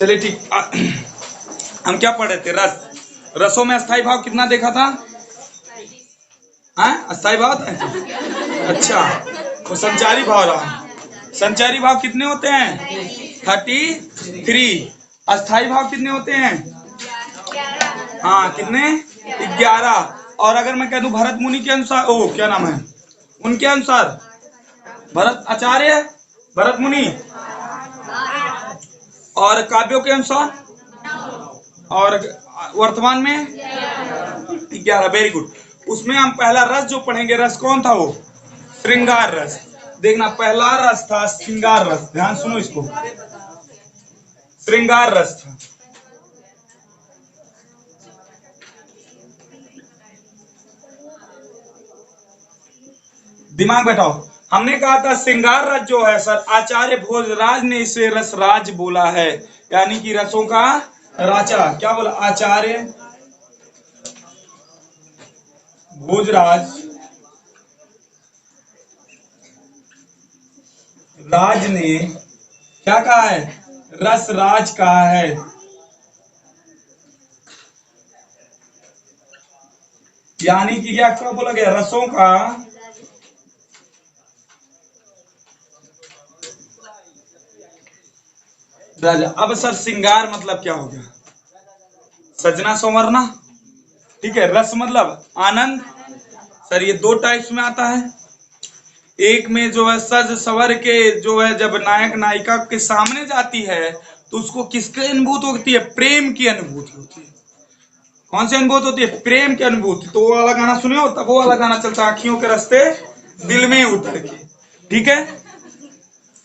चलिए ठीक। हम क्या पढ़ रहे थे? रस। रसों में अस्थाई भाव कितना देखा था? हाँ, अस्थाई भाव था? अच्छा, वो संचारी भाव रहा। संचारी भाव कितने होते हैं? 33। अस्थाई भाव कितने होते हैं? हाँ, कितने? 11। और अगर मैं कह दूं भरत मुनि के अनुसार, ओ क्या नाम है उनके अनुसार, भरत आचार्य, भरत मुनि, और काव्यों के अनुसार, और वर्तमान में 11। Very good. उसमें हम पहला रस जो पढ़ेंगे, रस कौन था? वो श्रृंगार रस। देखना, पहला रस था श्रृंगार रस। ध्यान सुनो इसको, श्रृंगार रस था। दिमाग बैठाओ। हमने कहा था श्रृंगार रस जो है सर, आचार्य भोजराज ने इसे रस राज बोला है, यानी कि रसों का राजा। क्या बोला? आचार्य भोजराज राज ने क्या कहा है? रस राज कहा है। यानी कि क्या बोला गया? रसों का राजा। अब सर श्रृंगार मतलब क्या हो गया? सजना संवरना। ठीक है, रस मतलब आनंद। सर ये दो टाइप्स में आता है। एक में जो है सज सवर के जो है जब नायक नायिका के सामने जाती है तो उसको किसकी अनुभूति होती है? प्रेम की अनुभूति होती है। कौन सी अनुभूति होती है? प्रेम की अनुभूति। तो वो वाला गाना सुने हो? तब वो वाला गाना चलता है, आंखियों के रास्ते दिल में उतर के। ठीक है,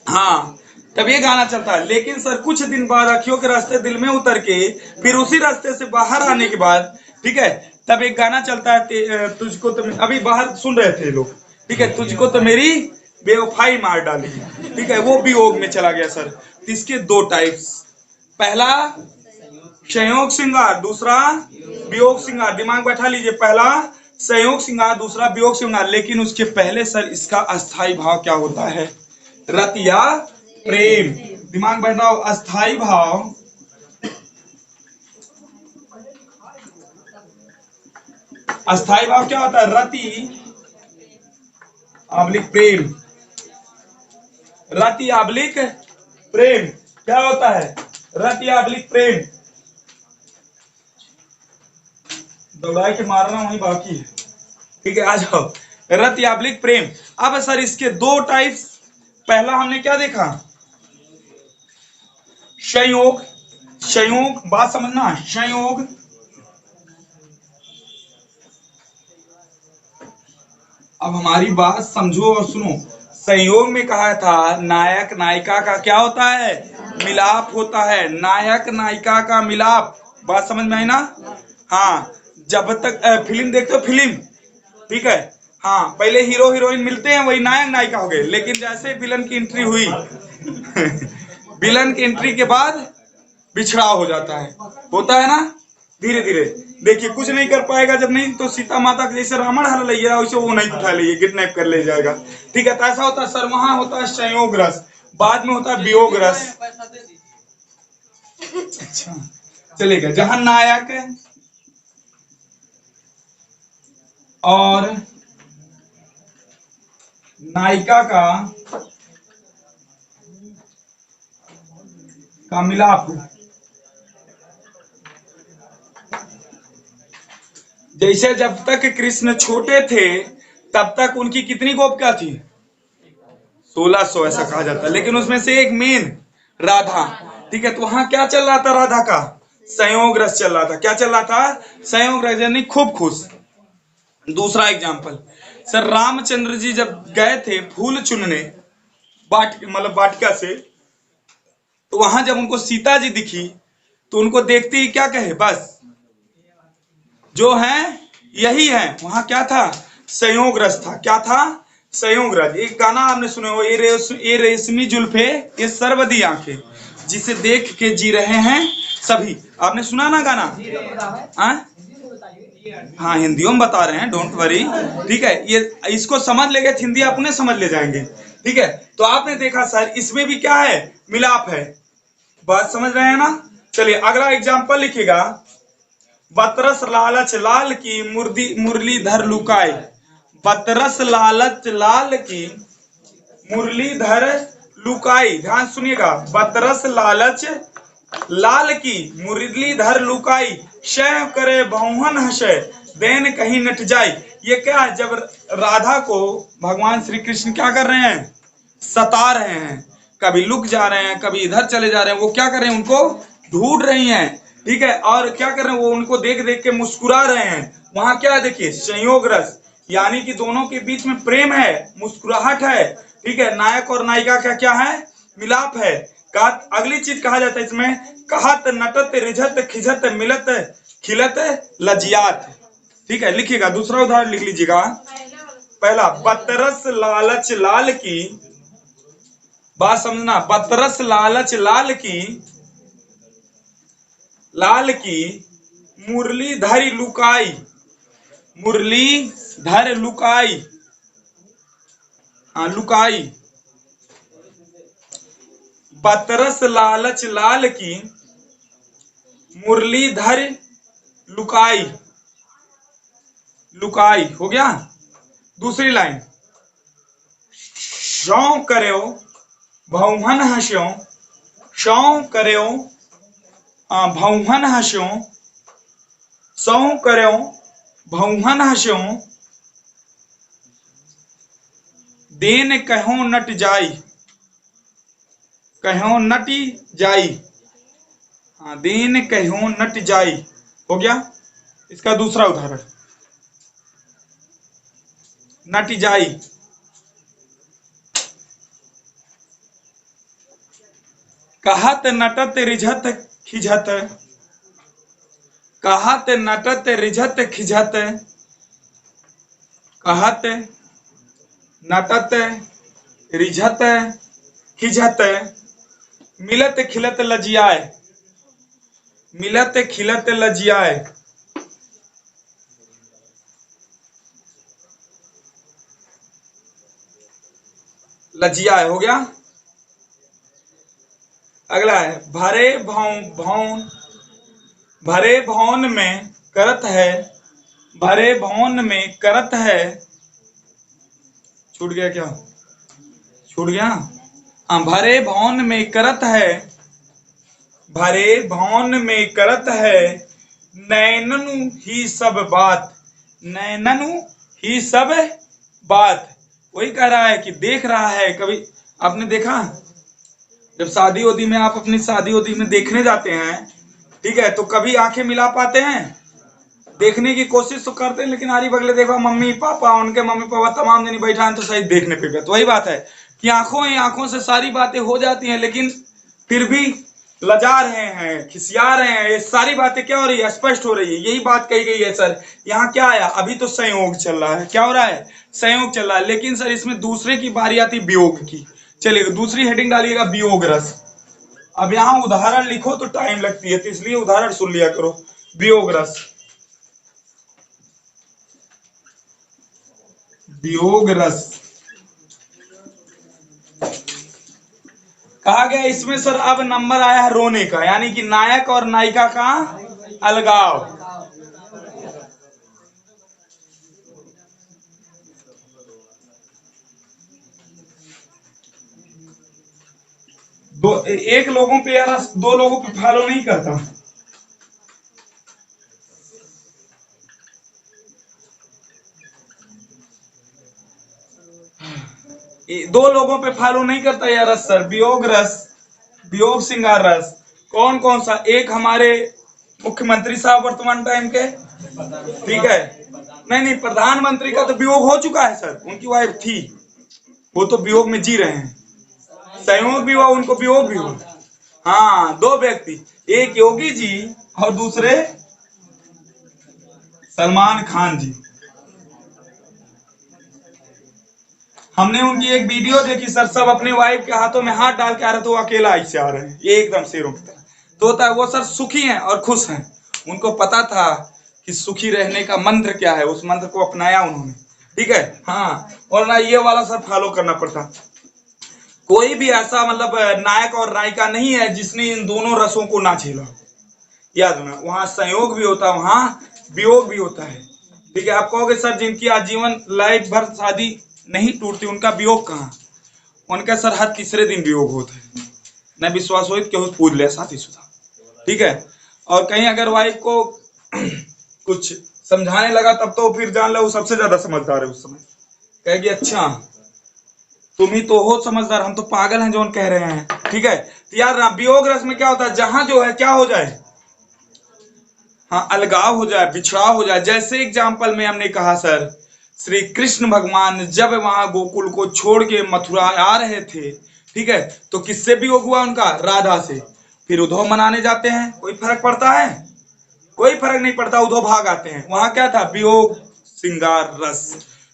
हाँ, तब ये गाना चलता है। लेकिन सर कुछ दिन बाद आंखियों के रास्ते दिल में उतर के फिर उसी रास्ते से बाहर आने के बाद, ठीक है, तब एक गाना चलता है, तुझको तो अभी बाहर सुन रहे थे लोग, ठीक है, तुझको तो मेरी बेवफाई मार डाली। ठीक है, वो वियोग में चला गया सर। इसके दो टाइप्स, पहला संयोग श्रृंगार, दूसरा वियोग श्रृंगार। दिमाग बैठा लीजिए, पहला संयोग श्रृंगार, दूसरा वियोग श्रृंगार। लेकिन उसके पहले सर इसका अस्थाई भाव क्या होता है? रत या प्रेम। दिमाग बैठाओ, अस्थाई भाव, अस्थाई भाव क्या होता है? रति आबलिक प्रेम। रति आबलिक प्रेम क्या होता है? रति आबलिक प्रेम। दौड़ाई के मारना वही बाकी है। ठीक है, आ जाओ, रति आबलिक प्रेम। अब सर इसके दो टाइप्स। पहला हमने क्या देखा? संयोग। संयोग, बात समझना, संयोग अब हमारी बात समझो और सुनो। संयोग में कहा था नायक नायिका का क्या होता है? मिलाप होता है। नायक नायिका का मिलाप, बात समझ में आई ना? हाँ, जब तक फिल्म देखते हो, फिल्म, ठीक है, हाँ, पहले हीरो हीरोइन मिलते हैं, वही नायक नायिका हो गए। लेकिन जैसे विलन की एंट्री हुई विलन की एंट्री के बाद बिछड़ाव हो जाता है, होता है ना? धीरे धीरे देखिए, कुछ नहीं कर पाएगा जब नहीं तो सीता माता के जैसे रावण हर लिया वैसे वो नहीं उठा लिए, किडनैप कर ले जाएगा। ठीक है, तो ऐसा होता है सर। वहां होता है संयोग रस, बाद में होता है वियोग रस। अच्छा, चलेगा। जहां नायक और नायिका का मिलाप, जैसे जब तक कृष्ण छोटे थे तब तक उनकी कितनी गोपिका थी? 1600 ऐसा कहा जाता है। लेकिन उसमें से एक मेन राधा, ठीक है, तो वहां क्या चल रहा था? राधा का संयोग रस चल रहा था। क्या चल रहा था? संयोग रस, यानी खूब खुश। दूसरा एग्जाम्पल सर, रामचंद्र जी जब गए थे फूल चुनने मतलब वाटिका से, तो वहां जब उनको सीता जी दिखी तो उनको देखते ही क्या कहे? बस जो है यही है। वहां क्या था? संयोग रस था। क्या था? संयोग रस। एक गाना आपने सुने हो, ये रेशमी जुल्फे, ये सर्वदी आंखें, जिसे देख के जी रहे हैं सभी। आपने सुना ना गाना? हाँ, हिंदियों में बता रहे हैं, डोंट वरी। ठीक है, ये इसको समझ लेंगे, हिंदी अपने समझ ले जाएंगे। ठीक है, तो आपने देखा सर, इसमें भी क्या है? मिलाप है। बात समझ रहे हैं ना। चलिए अगला एग्जाम्पल लिखिएगा। बतरस लालच लाल की मुरलीधर लुकाई। बतरस लालच लाल की मुरलीधर लुकाई। ध्यान सुनिएगा। बतरस लालच लाल की मुरलीधर लुकाई। शय करे बहुहन हसे देन कहीं नट जाई। ये क्या है, जब राधा को भगवान श्री कृष्ण क्या कर रहे हैं, सता रहे हैं, कभी लुक जा रहे हैं, कभी इधर चले जा रहे हैं, वो क्या कर रहे हैं, उनको ढूंढ रही हैं, ठीक है। और क्या कर रहे हैं, वो उनको देख देख के मुस्कुरा रहे हैं। वहां क्या है देखिए, संयोग रस, यानी कि दोनों के बीच में प्रेम है, मुस्कुराहट है, ठीक है। नायक और नायिका का क्या है, मिलाप है। अगली चीज कहा जाता है इसमें, कहत नटत रिझत खिझत मिलत खिलत लजियात। ठीक है, लिखिएगा। दूसरा उदाहरण लिख लीजिएगा। पहला, बतरस लालच लाल की, बात समझना, बतरस लालच लाल की मुरलीधर लुकाई। मुरलीधर लुकाई, हाँ लुकाई। बतरस लालच लाल की मुरलीधर लुकाई। लुकाई हो गया। दूसरी लाइन, शौ करो भौहन हस्यो। शौ करो भौहन हस्यो। सौ करो भौहन हस्यो देन कहो नट जाई। कहो नटी जाई, हाँ देन कहो नट जाई हो गया। इसका दूसरा उदाहरण, नट जाई। कहत नटत रिझत खिझत। कहत नटत रिझत खिझत। कहत नटत रिझत खिझत मिलत खिलत लजियाए। मिलत खिलत लजियाए। लजियाए हो गया। अगला है, भरे भौन भरे भौन में करत है। भरे भौन में करत है, छूट गया क्या, छूट गया। हाँ, भरे भौन में करत है। भरे भौन में करत है नैननु ही सब बात। नैननु ही सब बात, वही कह रहा है कि देख रहा है। कभी आपने देखा, जब शादी उदी में आप अपनी शादी उदी में देखने जाते हैं, ठीक है, तो कभी आंखें मिला पाते हैं, देखने की कोशिश तो करते हैं, लेकिन आरी बगले देखो मम्मी पापा, उनके मम्मी पापा तमाम जनी बैठा है तो सही देखने पे गए। तो वही बात है कि आंखों ही आंखों से सारी बातें हो जाती हैं, लेकिन फिर भी लजा रहे हैं, खिसिया रहे हैं। ये सारी बातें क्या हो रही है, स्पष्ट हो रही है। यही बात कही गई है सर। यहाँ क्या आया, अभी तो संयोग चल रहा है। क्या हो रहा है, संयोग चल रहा है, लेकिन सर इसमें दूसरे की बारी आती वियोग की। चलिए दूसरी हेडिंग डालिएगा, वियोग रस। अब यहाँ उदाहरण लिखो तो टाइम लगती है, तो इसलिए उदाहरण सुन लिया करो। वियोग रस, वियोग रस कहा गया। इसमें सर अब नंबर आया है रोने का, यानी कि नायक और नायिका का अलगाव। एक लोगों पे यार, दो लोगों पे फॉलो नहीं करता। दो लोगों पे फॉलो नहीं करता यार रस सर। वियोग रस, वियोग श्रृंगार रस कौन कौन सा, एक हमारे मुख्यमंत्री साहब वर्तमान टाइम के, ठीक है। नहीं, प्रधानमंत्री का तो वियोग हो चुका है सर, उनकी वाइफ थी, वो तो वियोग में जी रहे हैं। संयोग भी हुआ, उनको वियोग भी हुआ। हाँ, दो व्यक्ति, एक योगी जी और दूसरे सलमान खान जी। हमने उनकी एक वीडियो देखी सर, सब अपने वाइफ के हाथों में हाथ डाल के आ रहे, तो अकेला ऐसे आ रहे हैं, ये एकदम शेरों की तरह। तो होता है वो सर सुखी हैं और खुश हैं। उनको पता था कि सुखी रहने का मंत्र क्या है, उस मंत्र को अपनाया उन्होंने, ठीक है। हाँ, और ना ये वाला सर फॉलो करना पड़ता। कोई भी ऐसा मतलब नायक और नायिका नहीं है जिसने इन दोनों रसों को ना झेला। याद रखना, वहां संयोग भी होता है, वहां वियोग भी होता है। ठीक है, आप कहोगे सर जिनकी आजीवन लाइफ भर शादी नहीं टूटती उनका वियोग कहाँ? उनका सर हर तीसरे दिन वियोग होता है। न विश्वास हो क्यों पूछ ले शादीशुदा। ठीक है, और कहीं अगर वाइफ को कुछ समझाने लगा तब तो फिर जान लो वो सबसे ज्यादा समझदार है उस समय। कहेगी अच्छा तुम ही तो हो समझदार, हम तो पागल हैं जो कह रहे हैं। ठीक है, तो यार वियोग रस में क्या होता है, जहां जो है क्या हो जाए, हाँ अलगाव हो जाए, बिछड़ाव हो जाए। जैसे एग्जाम्पल में हमने कहा सर, श्री कृष्ण भगवान जब वहां गोकुल को छोड़ के मथुरा आ रहे थे, ठीक है, तो किससे वियोग हुआ उनका? राधा से। फिर उद्धव मनाने जाते हैं, कोई फर्क पड़ता है? कोई फर्क नहीं पड़ता, उद्धव भाग आते हैं। वहां क्या था? वियोग श्रृंगार रस।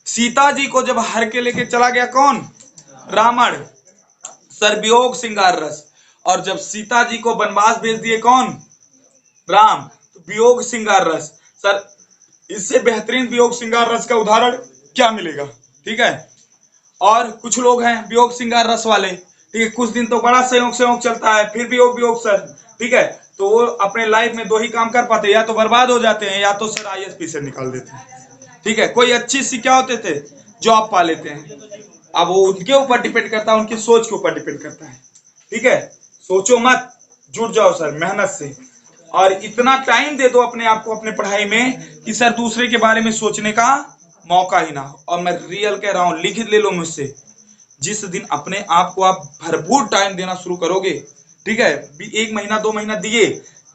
सीता जी को जब हर के लेके चला गया कौन? रावण। सर वियोग श्रृंगार रस। और जब सीता जी को वनवास भेज दिए कौन? राम। तो वियोग श्रृंगार रस। सर इससे बेहतरीन वियोग श्रृंगार रस का उदाहरण क्या मिलेगा? ठीक है, और कुछ लोग हैं वियोग श्रृंगार रस वाले, ठीक है, कुछ दिन तो बड़ा संयोग संयोग चलता है, फिर वियोग वियोग सर। ठीक है, तो वो अपने लाइफ में दो ही काम कर पाते, या तो बर्बाद हो जाते हैं या तो सर आईएसपी से निकाल देते हैं। ठीक है, कोई अच्छी सी क्या होते थे, जॉब पा लेते हैं। अब वो उनके ऊपर डिपेंड करता है, उनकी सोच के ऊपर डिपेंड करता है। ठीक है, सोचो मत, जुट जाओ सर मेहनत से, और इतना टाइम दे दो अपने आप को अपने पढ़ाई में कि सर दूसरे के बारे में सोचने का मौका ही ना हो। और मैं रियल कह रहा हूं, लिख ले लो मुझसे, जिस दिन अपने आप को आप भरपूर टाइम देना शुरू करोगे, ठीक है, 1 महीना 2 महीना दिए,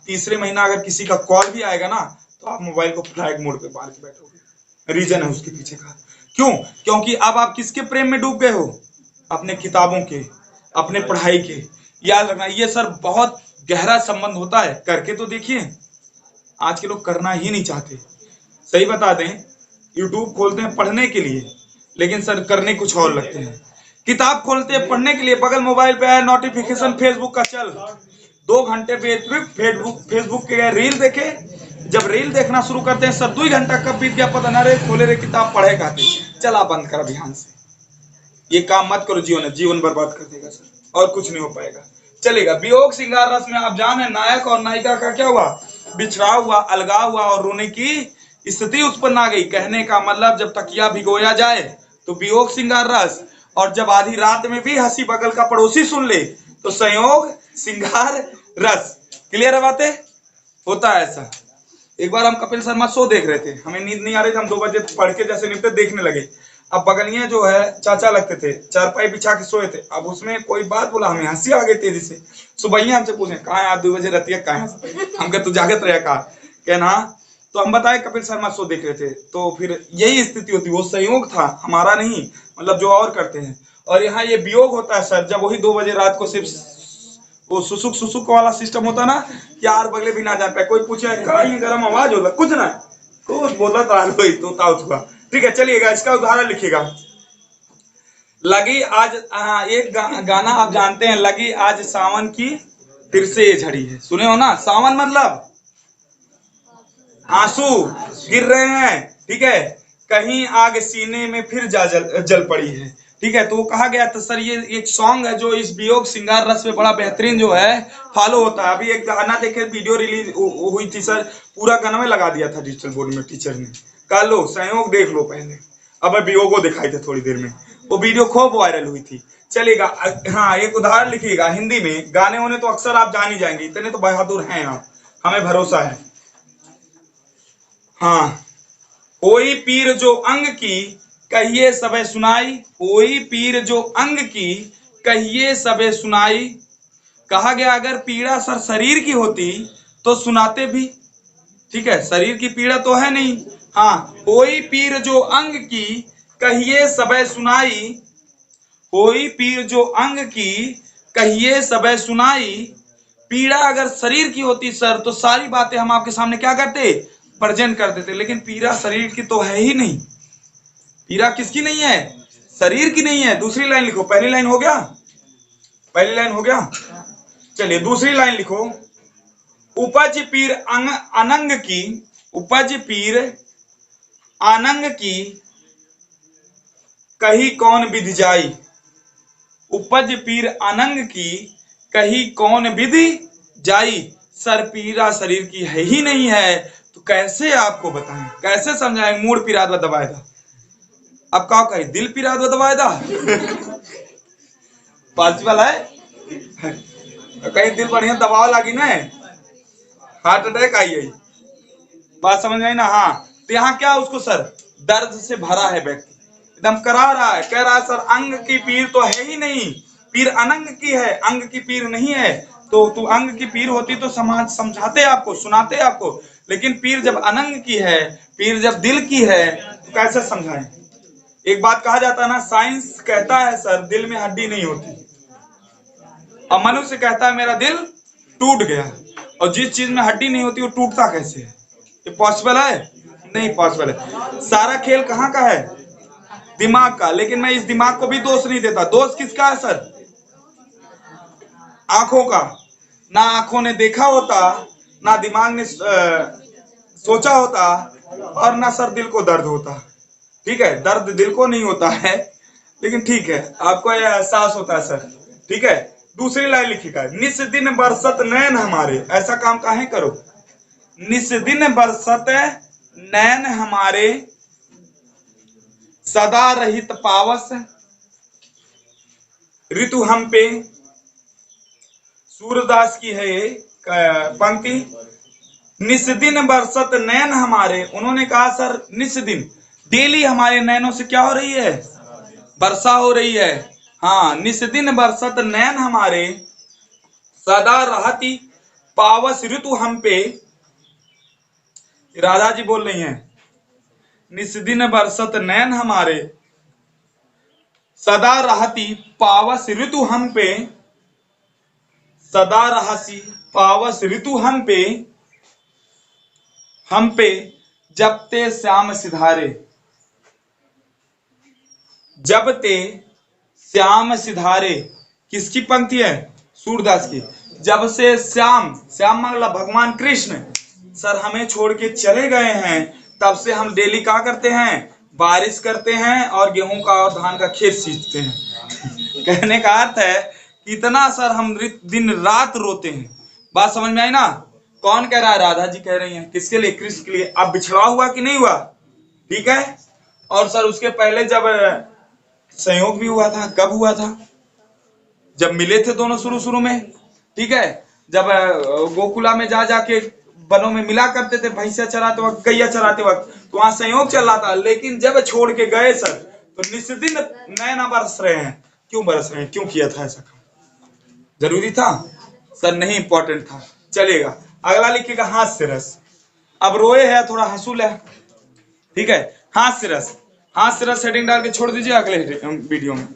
तीसरे महीना अगर किसी का कॉल भी आएगा ना तो आप मोबाइल को फ्लाइट मोड पे मार के बैठोगे। रीजन है उसके पीछे का, क्यों? क्योंकि अब आप किसके प्रेम में डूब गए हो? अपने किताबों के, अपने पढ़ाई के। याद रखना ये सर बहुत गहरा संबंध होता है, करके तो देखिए। आज के लोग करना ही नहीं चाहते, सही बता दें, यूट्यूब खोलते हैं पढ़ने के लिए, लेकिन सर करने कुछ और लगते हैं। किताब खोलते हैं पढ़ने के लिए, बगल मोबाइल पे है नोटिफिकेशन फेसबुक का, चल 2 घंटे फेसबुक फेसबुक के रील देखे। जब रील देखना शुरू करते हैं सर 2 घंटा कब बीत गया पता ना रे, खोले रे किताब पढ़े खाते, चला बंद कर ध्यान से। ये काम मत करो, जीवन बर्बाद कर देगा सर, और कुछ नहीं हो पाएगा। चलेगा, वियोग श्रृंगार रस में आप जाने नायक और नायिका का क्या हुआ? बिछड़ा हुआ, अलगाव हुआ और रोने की स्थिति उत्पन्न आ गई। कहने का मतलब जब तकिया भिगोया जाए तो वियोग श्रृंगार रस, और जब आधी रात में भी हंसी बगल का पड़ोसी सुन ले तो संयोग श्रृंगार रस। क्लियर है बातें? होता है ऐसा। एक बार हम कपिल शर्मा शो देख रहे थे, हमें नींद नहीं आ रही थी, हम 2 बजे पढ़ के जैसे निपटे देखने लगे। अब बगलिया जो है चाचा लगते थे, चारपाई बिछा के सोए थे। अब उसमें कोई बात बोला, हमें हंसी आ गई तेजी से। सुबह हमसे पूछे कहा है, 2 बजे रतिया कहा है? हम कह तू जागत रहे कहा, कहना। तो हम बताए कपिल शर्मा शो देख रहे थे, तो फिर यही स्थिति होती, वो संयोग था हमारा नहीं, मतलब जो और करते हैं। और यहाँ ये वियोग होता है सर, जब वही 2 बजे रात को सिर्फ वो सुसुक सुसुक वाला सिस्टम होता ना, यार बगले भी ना जा पाए, कोई पूछे कहीं गर्म आवाज होला, कुछ ना कुछ बोला था तोता उसका। ठीक है, चलिएगा, इसका उदाहरण लिखिएगा। लगी आज, एक गाना आप जानते हैं, लगी आज सावन की फिर से ये झड़ी है, सुने हो ना? सावन मतलब आंसू गिर रहे हैं, ठीक है, कहीं आग सीने में फिर जल पड़ी है। ठीक है, तो वो कहा गया था सर, ये एक सॉन्ग है जो इस वियोग श्रृंगार रस में बड़ा बेहतरीन जो है फॉलो होता है। अभी एक गाना देखे, वीडियो रिलीज हुई थी सर, पूरा गाना में लगा दिया था डिजिटल बोर्ड में टीचर ने, कहा लो संयोग देख लो पहले, अब वियोगो दिखाई थे थोड़ी देर में, वो वीडियो खूब वायरल हुई थी। चलेगा, हाँ एक उदाहरण लिखिएगा हिंदी में, गाने होने तो अक्सर आप जान ही जाएंगे, इतने तो बहादुर हैं आप, हमें भरोसा है। हाँ, होई पीर जो अंग की कहिए सबे सुनाई, होई पीर जो अंग की कहिए सबे सुनाई। कहा गया अगर पीड़ा सर शरीर की होती तो सुनाते भी। ठीक है, शरीर की पीड़ा तो है नहीं। हाँ, होई पीर जो अंग की कहिए सबे सुनाई, होई पीर जो अंग की कहिए सबे सुनाई। पीड़ा अगर शरीर की होती सर तो सारी बातें हम आपके सामने क्या करते? प्रेजेंट कर देते, लेकिन पीड़ा शरीर की तो है ही नहीं। पीड़ा किसकी नहीं है? शरीर की नहीं है। दूसरी लाइन लिखो, पहली लाइन हो गया, पहली लाइन हो गया। चलिए दूसरी लाइन लिखो, उपज पीर अनंग की, उपज पीर अनंग की कही कौन विधि जाई, उपज पीर अनंग की, कही कौन विधि जाई, सर पीरा शरीर की है ही नहीं है। तो कैसे आपको बताएं, कैसे समझाएं? मूड पीरात व दबाएदा, अब का कही दिल पीरात व दबाएदा पॉसिबल है? तो कहीं दिल बढ़िया दबाव लागी ना, हार्ट अटैक आई है, बात समझ में आई ना? हाँ, तो यहाँ क्या उसको सर दर्द से भरा है व्यक्ति, एकदम करा रहा है, कह रहा है सर अंग की पीर तो है ही नहीं, पीर अनंग की है, अंग की पीर नहीं है। तो तू अंग की पीर होती तो समाज समझाते आपको, सुनाते आपको, लेकिन पीर जब अनंग की है, पीर जब दिल की है, तो कैसे समझाएं? एक बात कहा जाता है ना, साइंस कहता है सर दिल में हड्डी नहीं होती, और मनुष्य कहता है मेरा दिल टूट गया, और जिस चीज में हड्डी नहीं होती वो टूटता कैसे है? ये पॉसिबल है? नहीं पॉसिबल है। सारा खेल कहाँ का है? दिमाग का। लेकिन मैं इस दिमाग को भी दोष नहीं देता, दोष किसका है सर? आंखों का। ना आंखों ने देखा होता, ना दिमाग ने सोचा होता, और ना सर दिल को दर्द होता। ठीक है, दर्द दिल को नहीं होता है, लेकिन ठीक है आपको यह एहसास होता है सर। ठीक है, दूसरी लाइन लिखिएगा, निस दिन बरसत नैन हमारे, ऐसा काम काहे करो? निस दिन बरसत नैन हमारे, सदा रहित पावस ऋतु हम पे। सूरदास की है ये पंक्ति, निस दिन बरसत नैन हमारे। उन्होंने कहा सर निस दिन, डेली हमारे नैनों से क्या हो रही है? वर्षा हो रही है। हाँ, निस दिन बरसत नैन हमारे, सदा रहती पावस ऋतु हम पे। राधा जी बोल रही हैं, निस दिन बरसत नैन हमारे, सदा रहती पावस ऋतु हम पे, सदा रहसी पावस ऋतु हम पे जब ते श्याम सिधारे। जब ते श्याम सिधारे किसकी पंक्ति है? सूरदास की। जब से श्याम, श्याम मतलब भगवान कृष्ण सर हमें छोड़ के चले गए हैं, तब से हम डेली क्या करते हैं? बारिश करते हैं और गेहूं का और धान का खेत सींचते हैं। कहने का अर्थ है इतना सर हम दिन रात रोते हैं। बात समझ में आई ना? कौन कह रहा है? राधा जी कह रही हैं। किसके लिए? कृष्ण के लिए। अब बिछड़ा हुआ कि नहीं हुआ? ठीक है। और सर उसके पहले जब संयोग भी हुआ था, कब हुआ था? जब मिले थे दोनों शुरू में। ठीक है, जब गोकुला में जा जाके वनों में मिला करते थे, भैंसिया चराते वक्त, गैया चराते वक्त, तो वहां संयोग चल रहा था। लेकिन जब छोड़ के गए सर, तो निस्दिन नैना बरस रहे हैं। क्यों बरस रहे हैं? क्यों किया था ऐसा काम? जरूरी था सर? नहीं, इंपॉर्टेंट था। चलेगा, अगला लिखिएगा हास्य रस। अब रोए है, थोड़ा हंसूल है। ठीक है, हास्य रस। हास्य रस हेडिंग डाल के छोड़ दीजिए अगले वीडियो में।